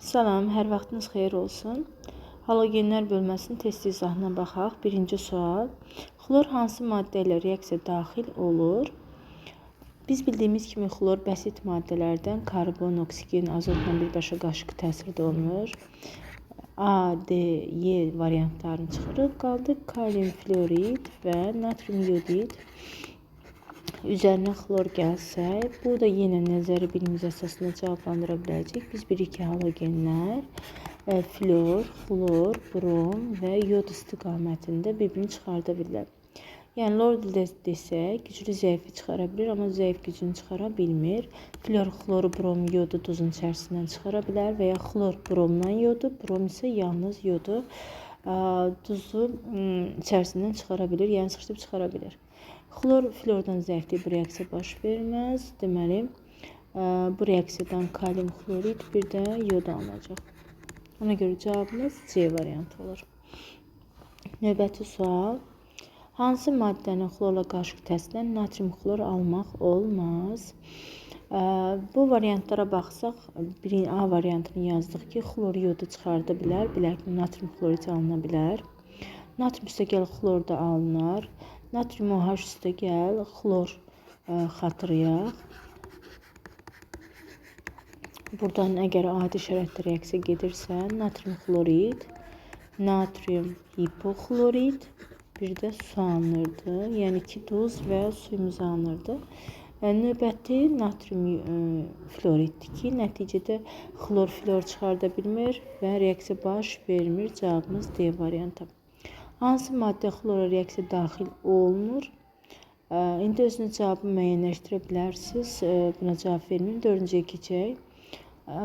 Salam, hər vaxtınız xeyir olsun. Halogenlər bölməsinin test izahına baxaq. Birinci sual. Xlor hansı maddə ilə reaksiya daxil olur? Biz bildiyimiz kimi xlor bəsit maddələrdən karbon, oksigen, azotla birbaşa qarşı təsirdə olunur. A, D, Y variantlarını çıxırıq. Qaldı kalium fluorid və natrium yodid. Üzərinə xlor gəlsə, bu da yenə nəzəri bilimiz əsasında cavablandıra biləcək. Biz bilirik ki, halogenlər fluor, xlor, brom və yod istiqamətində bir-birini çıxarda bilirlər. Yəni, lor dildə desək, güclü zəifi çıxara bilir, amma zəif gücünü çıxara bilmir. Fluor, xloru, brom, yodu duzun içərisindən çıxara bilər və ya xlor bromdan yodu, brom isə yalnız yodu duzu içərisindən çıxara bilir, yəni sıxışdırıb çıxara bilir. Xlor fluordan zəifdir, bu reaksiya baş verməz. Deməli, bu reaksiyadan kalium xlorid bir də yod alınacaq. Ona görə cavabımız C variantı olur. Növbəti sual. Hansı maddənin xlorla qarşı təsirindən natrium xlor almaq olmaz? Bu variantlara baxsaq, A variantını yazdıq ki, xlor yodu çıxarda bilər. Bilək ki, natrium xlorid alına bilər. Natrium üstəgəl xlor da alınır. Natrium OH üstəgəl xlor xatırlayaq. Buradan əgər adi şəraitdə reaksiya gedirsə, natrium xlorid, natrium hipoxlorid, bir də su alınırdı. Yəni ki, duz və suyumuz alınırdı. Növbəti natrium fluoriddir ki, nəticədə xlor fluor çıxarda bilmir və reaksiya baş vermir. Cavabımız D variantı. Hansı maddə xlora reaksiya daxil olunur? İndi özünüz cavabı müəyyənləşdirə bilərsiniz. Buna cavab verməyim. Dördüncüyə keçək.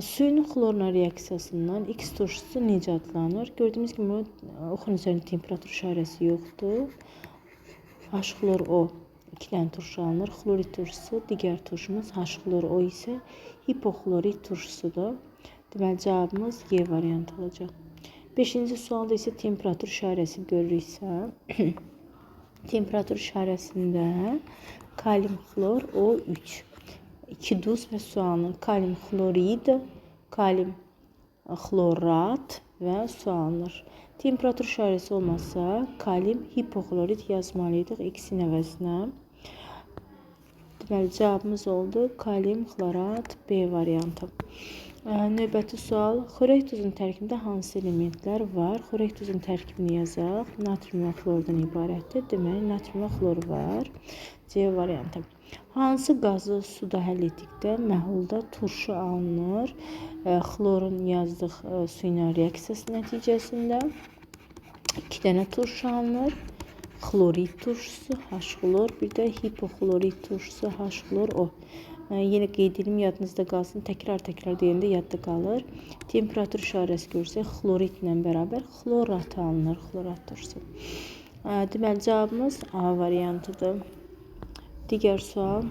Suyun xlorla reaksiyasından X turşusu necə adlanır? Gördüyümüz kimi oxun üzərində temperatur işarəsi yoxdur. H-xlor-O 2 dənə turşu alınır. Xlorid turşusu, digər turşumuz H-xlor-O isə hipoxlorid turşusudur. Deməli, cavabımız Y variantı olacaq. 5-ci sualda isə temperatur işarəsi görürüksə, temperatur işarəsində kalium xlor O3, 2 duz və su alınır. Kalium xlorid, kalium xlorat və su alınır. Temperatur işarəsi olmasa, kalium hipoxlorid yazmalıydıq X-in əvəzinə. Deməli, cavabımız oldu kalium xlorat B variantı. Növbəti sual. Xörək duzunun tərkibində hansı elementlər var? Xörək duzunun tərkibini yazaq. Natrium və xlordan ibarətdir. Deməli, natrium və xlor var. C variantı. Hansı qazı suda həll etdikdə məhlulda turşu alınır? Xlorun yazdıq su ilə reaksiyası nəticəsində 2 dənə turşu alınır. Xlorid turşusu, H-xlor, bir də hipoxlorid turşusu, H-xlor-O. Yenə qeyd edim, yadınızda qalsın, təkrar deyəndə yadda qalır. Temperatur işarəsi görsək, xlorid ilə bərabər xlorat alınır, xlorat turşusu. Deməli, cavabımız A variantıdır. Digər sual.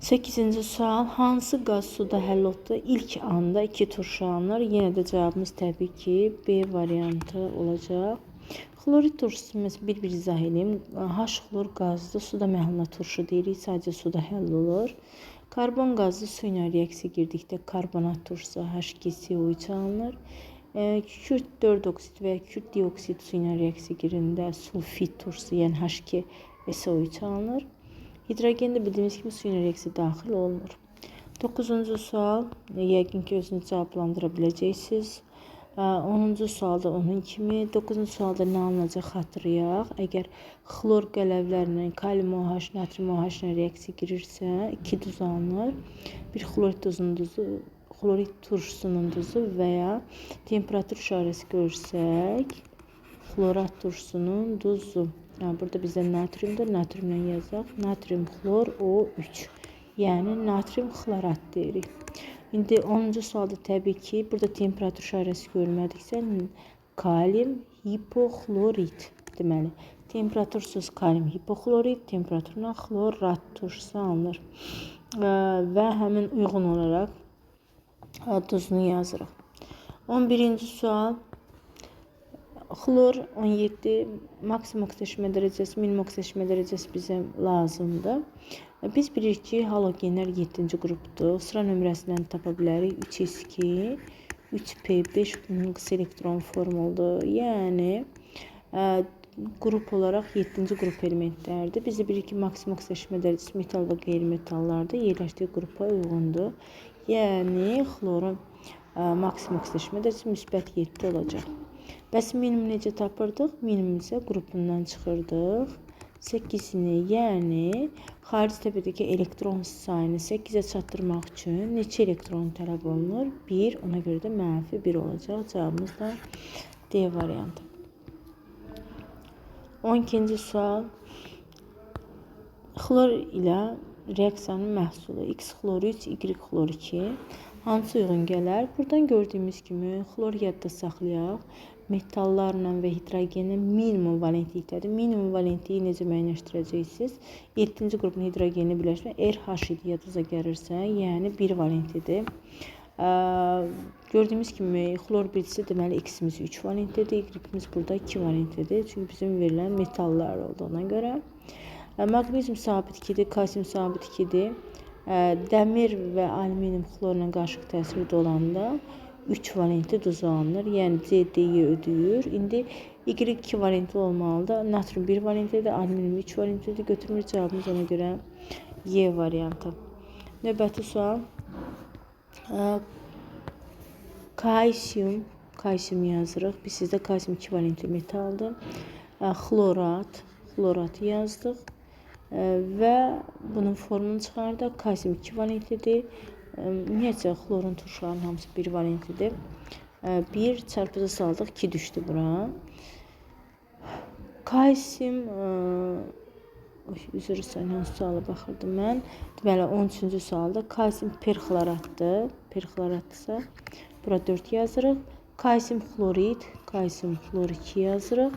8-ci sual. Hansı qaz suda həll olduqda ilk anda 2 turşu alınır? Yenə də cavabımız təbii ki, B variantı olacaq. Xlorid turşusu bir izah edeyim. H-xlor qazlı suda məhluluna turşu deyirik, sadəcə suda həll olur. Karbon qazlı su ilə reaksiya girdikdə karbonat turşusu H2SO3 alınır. Kükürt 4 oksid və ya kükürt dioksid su ilə reaksiya girində sulfit turşusu, yəni H2SO3 alınır. Hidrogen də bildiyimiz kimi su ilə reaksiya daxil olunur. 9-cu sual, yəqin ki, özünüz cavablandıra biləcəksiniz. 10-cu sualda onun kimi, 9-cu sualda nə alınacaq xatırlayaq. Əgər xlor qələvlərlə kalium OH, natrium OH ilə reaksiya girirsə, 2 duz alınır. Bir xlorid turşusunun duzu və ya temperatur işarəsi görsək, xlorat turşusunun duzu. Burada bizdə natriumdur, natriumla yazaq. Natrium xlor O3, yəni natrium xlorat deyirik. İndi 10-cu sualda təbii ki, burada temperatur işarəsi görmədiksə, kalium hipoxlorid. Deməli, temperatursuz kalium hipoxlorid, temperaturla xlorat turşusu alınır. Və həmin uyğun olaraq duzunu yazırıq. 11-ci sual. Xlor 17 maksimum oksidaşma dərəcəsi, minimum oksidaşma dərəcəsi bizə lazımdır. Biz bilirik ki, halogenlər 7-ci qrupdur. Sıra nömrəsindən tapa bilərik. 3s2, 3p5 bunun qısa elektron formuludur. Yəni qrup olaraq 7-ci qrup elementlərdir. Biz də bilirik ki, maksimum oksidaşma dərəcəsi metal və qeyri-metallarda yerləşdiyi qrupa uyğundur. Yəni xlorun maksimum oksidaşma dərəcəsi müsbət 7 olacaq. Bəs minimum necə tapırdıq? Minimum isə qrupundan çıxırdıq. 8-ini, yəni xarici təpədəki elektron sayını 8-ə çatdırmaq üçün neçə elektron tələb olunur? 1, ona görə də -1 olacaq. Cavabımız da D variantı. 12-ci sual. Xlor ilə reaksiyanın məhsulu X xlor 3, Y xlor 2 hansı uyğun gələr? Buradan gördüyümüz kimi xlor yadda saxlayaq. Metallarla və hidrogenin minimum valentlikdədir. Minimum valentliyi necə müəyyənləşdirəcəksiniz? 7-ci qrupun hidrogenini birləşmə RH idi yadınıza gəlirsə, yəni 1 valentlidir. Gördüyümüz kimi xlor birisi deməli X-imiz 3 valentlidir, Y-imiz burada 2 valentlidir. Çünki bizim verilən metallar olduğuna görə. Maqnezium sabit 2-dir, kalsium sabit 2-dir. Dəmir və alüminium xlorla qarışıq təsirdə olanda 3 valentli duz alınır. Yəni CD-yi ödəyir. İndi Y2 valentli olmalıdır. Natrium 1 valentlidir, alüminium 3 valentlidir. Götürmür cavabımız ona görə Y variantı. Növbəti sual. Kalsium yazırıq. Biz sizdə kalsium 2 valentli metaldır. Xlorat yazdıq. Və bunun formunu çıxardıq. Kalsium 2 valentlidir. Ümumiyyətcə xlorun turşularının hamısı 1 valentlidir. 1 çarpıda saldıq, 2 düşdü bura. Kalsium üzr istəyirəm, suala baxırdım mən. Deməli 13-cü sualda kalsium perxloratdır. Perxloratdırsa bura 4 yazırıq. Kalsium xlorid, kalsium xlor 2 yazırıq.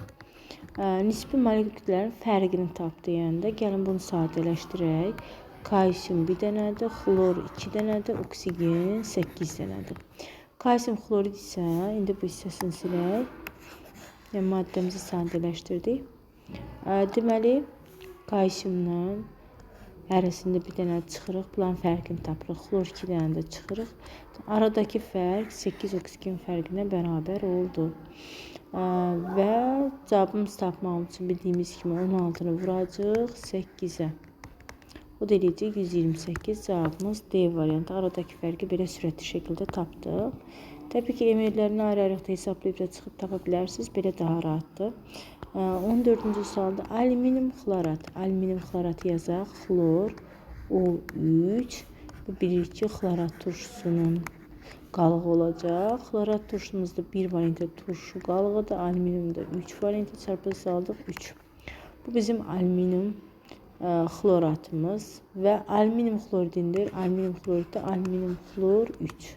Nisbi moleküllərin fərqini tap deyəndə gəlin bunu sadələşdirək. Kalsium 1 dənədir, xlor 2 dənədir, oksigen 8 dənədir. Kalsium xlorid isə indi bu hissəsini silək. Yəni maddəmizi sadələşdirdik. Deməli kalsiumla ərəsində bir dənə çıxırıq. Bunların fərqini tapırıq. Xlor 2 dənə də çıxırıq. Aradakı fərq 8 oksigen fərqinə bərabər oldu. Və cavabımız tapmaq üçün bildiyimiz kimi 16-nı vuracaq 8-ə. O da eləyəcək 128. Cavabımız D variantı. Aradakı fərqi belə sürətli şəkildə tapdıq. Təbii ki, emirlərini ayrı-ayrıqda hesablayıb da çıxıb tapa bilərsiniz. Belə daha rahatdır. 14-cü sualda alüminium xlorat. Alüminium xloratı yazaq. Xlor O3. Bilirik ki, xlorat turşusunun qalığı olacaq. Xlorat turşumuzda 1 valentli turşu qalığıdır. Alüminiumda 3 valentli çarpı saldıq 3. Bu bizim alüminium xloratımız və alüminium xloridindir. Alüminium xloriddə alüminium xlor 3.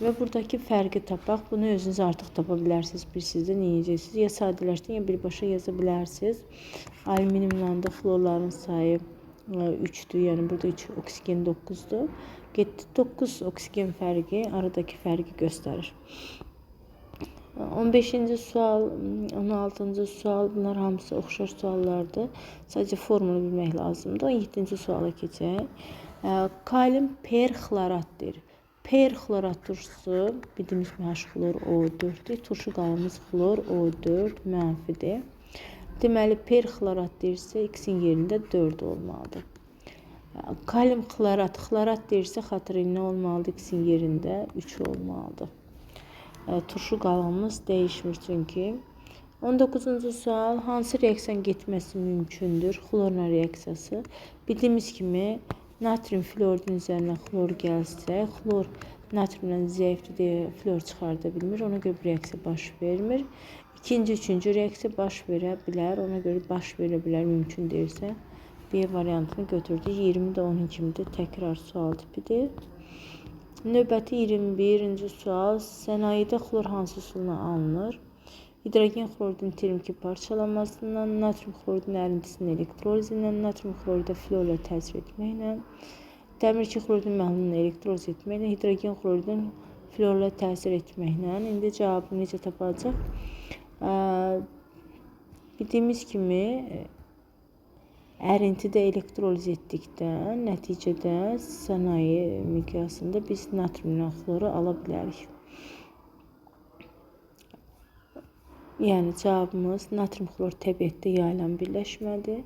Və buradakı fərqi tapaq. Bunu özünüz artıq tapa bilərsiniz. Bir sizdə neyəcəksiniz? Ya sadələşdən, ya birbaşa yaza bilərsiniz. Alüminiumla da xlorların sayı 3'dür. Yəni burada 3 oksigen 9'dur. Getdi 9 oksigen fərqi aradakı fərqi göstərir. 15-ci sual, 16-cı sual, bunlar hamısı oxşar suallardır. Sadəcə formunu bilmək lazımdır. 17-ci suala keçək. Kalium perxloratdır. Perxlorat turşusu bildiğimiz xlor O4'dür. Turşu qalımız xlor O4 mənfidir. Deməli perxlorat deyirsə X-in yerində 4 olmalıdır. Kalium xlorat deyirsə xatırlayın nə olmalıdır? X-in yerində 3 olmalıdır. Turşu qalımız dəyişmir çünki. 19-cu sual, hansı reaksiyan getməsi mümkündür? Xlorla reaksiyası. Bildiyimiz kimi natrium fluoridin üzərinə xlor gəlsə, xlor natriumdan zəifdir deyə flor çıxarda bilmir. Ona görə bir reaksiya baş vermir. İkinci, üçüncü reaksiya baş verə bilər. Ona görə baş verə bilər mümkün deyilsə. B variantını götürdük. 20 də onun kimidir. Təkrar sual tipidir. Növbəti 21-ci sual. Sənayedə xlor hansı üsulla alınır? Hidrogen xloridin termiki parçalanmasından, natrium xloridin ərintisinin elektrolizindən, natrium xloridə florla təsir etməklə, dəmir 2 xloridin məhlulunu elektroz etməklə, hidrogen xloridin florla təsir etməklə. İndi cavabı necə tapacaq? Bildiyimiz kimi ərintidə elektroliz etdikdə nəticədə sənaye miqyasında biz natrium xloru ala bilərik. Yəni cavabımız natrium xlor təbiətdə yayılan birləşmədir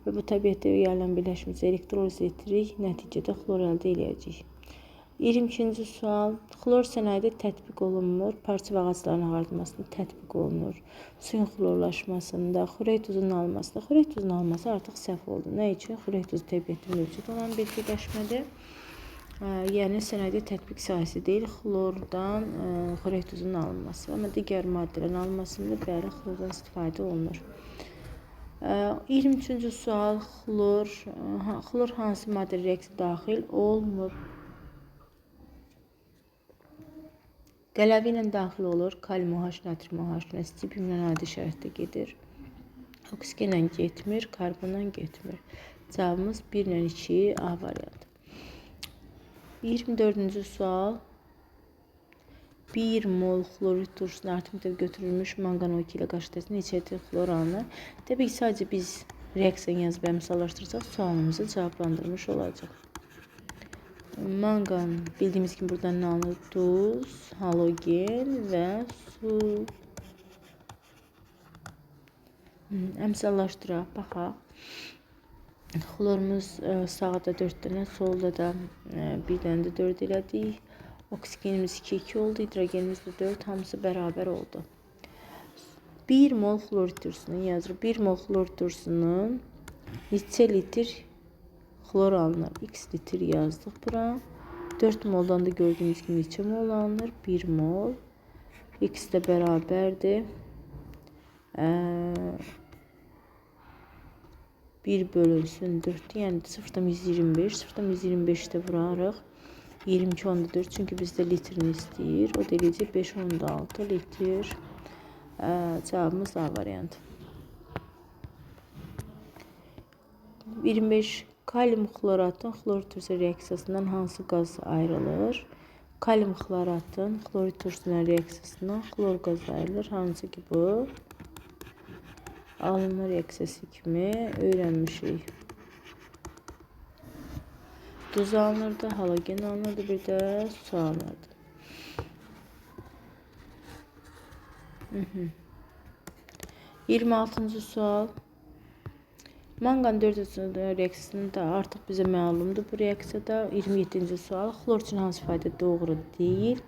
və bu təbiətdə yayılan birləşməsi elektroliz edirik, nəticədə xlor əldə edəcəyik. 22-ci sual. Xlor sənayede tətbiq olunmur. Parça və ağacların ağardılmasında tətbiq olunur. Suyun xlorlaşmasında, xörək tuzunun alınmasında. Xörək tuzunun alınması artıq səhv oldu. Nə üçün? Xörək tuzu təbiətdə mövcud olan bir birləşmədir. Yəni sənayede tətbiq sahəsi deyil, xlordan xörək tuzunun alınması. Amma digər maddələrin alınmasında bəli xlordan istifadə olunur. 23-cü sual. Xlor hansı maddə reaksiya daxil olmur? Qələvi ilə daxil olur. Kalium OH, natrium OH, stibiumla adi şəraitdə gedir. Oksigenlə getmir, karbonla getmir. Cavabımız 1 ilə 2 A variantı. 24-cü sual. 1 mol xlorid turşusuna artıq müddət götürülmüş manqan O2 ilə qarşı neçə litre xlor alınır? Təbii ki, sadəcə biz reaksiyanı yazıb əmsallaşdırsaq sualımızı cavablandırmış olacaq. Manqan bildiyimiz kimi buradan nə alınır? Duz, halogen və su. Əmsallaşdıraq, baxaq. Xlorumuz sağda 4 dənə, solda da 1 dənə də 4 elədik. Oksigenimiz 2 oldu, hidrogenimiz də 4, hamısı bərabər oldu. 1 mol xlorid turşusunun yazırıq. 1 mol xlorid turşusunun neçə litr xlor alınır? X litr yazdıq bura. 4 moldan da gördüyümüz kimi neçə mol alınır? 1 mol. X də bərabərdir. 1 bölünsün 4, yəni 0,125. 0,125 də vurarıq. 22,4 çünki bizdə litrini istəyir. O da eləyəcək 5,6 litr. Cavabımız A variantı. 25. Kalium xloratın xlor turşusu reaksiyasından hansı qaz ayrılır? Kalium xloratın xlorid turşusunun reaksiyasından xlor qazı ayrılır. Hansı ki bu? Alınma reaksiyası kimi öyrənmişik. Duz alınırdı, halogen alınırdı, bir də su alınırdı. 26-cı sual. Manqan 4 reaksiyasında artıq bizə məlumdur bu reaksiyada. 27-ci sual. Xlor üçün hansı fayda doğru deyil?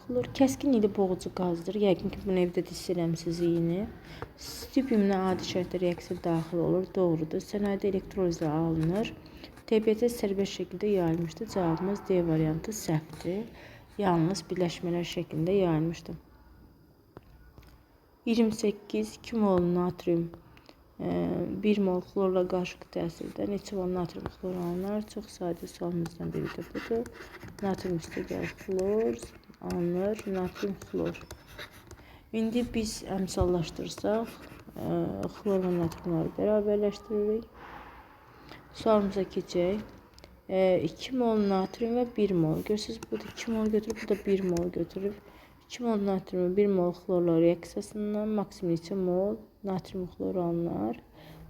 Xlor kəskin ilə boğucu qazdır. Yəqin ki, bunu evdə hiss eləmisiniz yeni. Stibiumla adi şəraitdə reaksiya daxil olur. Doğrudur. Sənayedə elektrolizlə alınır. Təbiətə sərbəst şəkildə yayılmışdır. Cavabımız D variantı səhvdir. Yalnız birləşmələr şəklində yayılmışdır. 28. 2 mol natrium 1 mol xlorla qarışıq təsirdə neçə mol natrium xlor alınır? Çox sadə sualımızdan biri də budur. Natrium üstəgəl xlor alınır, natrium xlor. İndi biz əmsallaşdırsaq, xlor və natriumları bərabərləşdiririk. Sualımıza keçək. 2 mol natrium və 1 mol. Görürsünüz, bu da 2 mol götürüb, bu da 1 mol götürüb. 2 mol natrium, 1 mol xlorla reaksiyasından maksimum neçə mol natrium xlor alınır?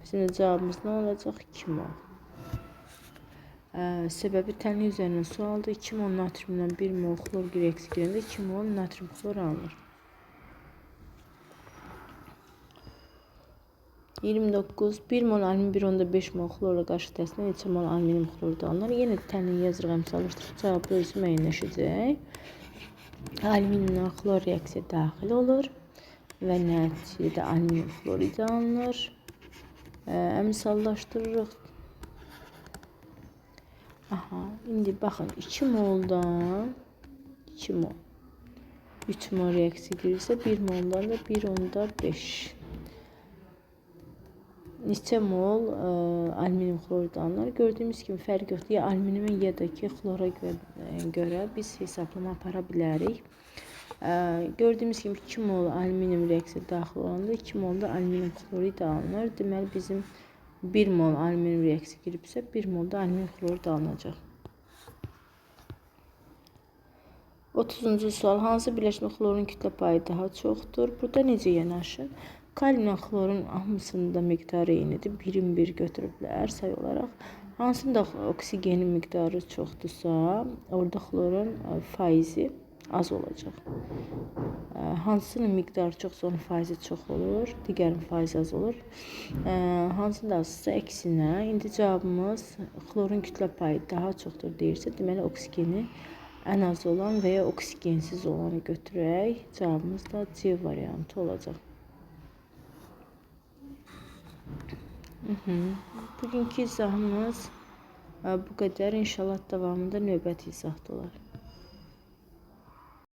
Bizim də cavabımız nə olacaq? 2 mol. Səbəbi tənlik üzərindən sualdır. 2 mol natriumdan 1 mol xlor reaksiya girəndə 2 mol natrium xlor alınır. 29. 1 mol alüminium 1,5 mol xlorla qarışıq təsirdə neçə mol alüminium xlor alınır? Yenə tənlik yazırıq, əmsallaşdırıq. Cavabı özü müəyyənləşəcək. Alüminiumla xlor reaksiya daxil olur və nəticədə alüminium xlorid alınır. Əmsallaşdırırıq. Aha, indi baxın 2 moldan 2 mol 3 mol reaksiya girirsə 1 moldan da 1,5 neçə mol alüminium xlorid alınır? Gördüyümüz kimi fərq yoxdur. Ya alüminiumun ya da ki xlora görə biz hesablama apara bilərik. Gördüyümüz kimi 2 mol alüminium reaksiya daxil olanda 2 mol da alüminium xlorid alınır. Deməli bizim 1 mol alüminium reaksiya giribsə 1 mol da alüminium xlorid alınacaq. 30-cu sual. Hansı birləşmə xlorun kütlə payı daha çoxdur? Burada necə yanaşır? Kaliumla xlorun hamısında miqdarı eynidir. 1-1 götürüblər say olaraq. Hansında oksigenin miqdarı çoxdursa, orada xlorun faizi az olacaq. Hansının miqdarı çoxsa onun faizi çox olur, digərinin faizi az olur. Hansında azsa əksinə. İndi cavabımız xlorun kütlə payı daha çoxdur deyirsə, deməli oksigeni ən az olan və ya oksigensiz olanı götürək. Cavabımız da C variantı olacaq. Bugünkü izahımız bu qədər. İnşallah davamında növbəti izahda olar.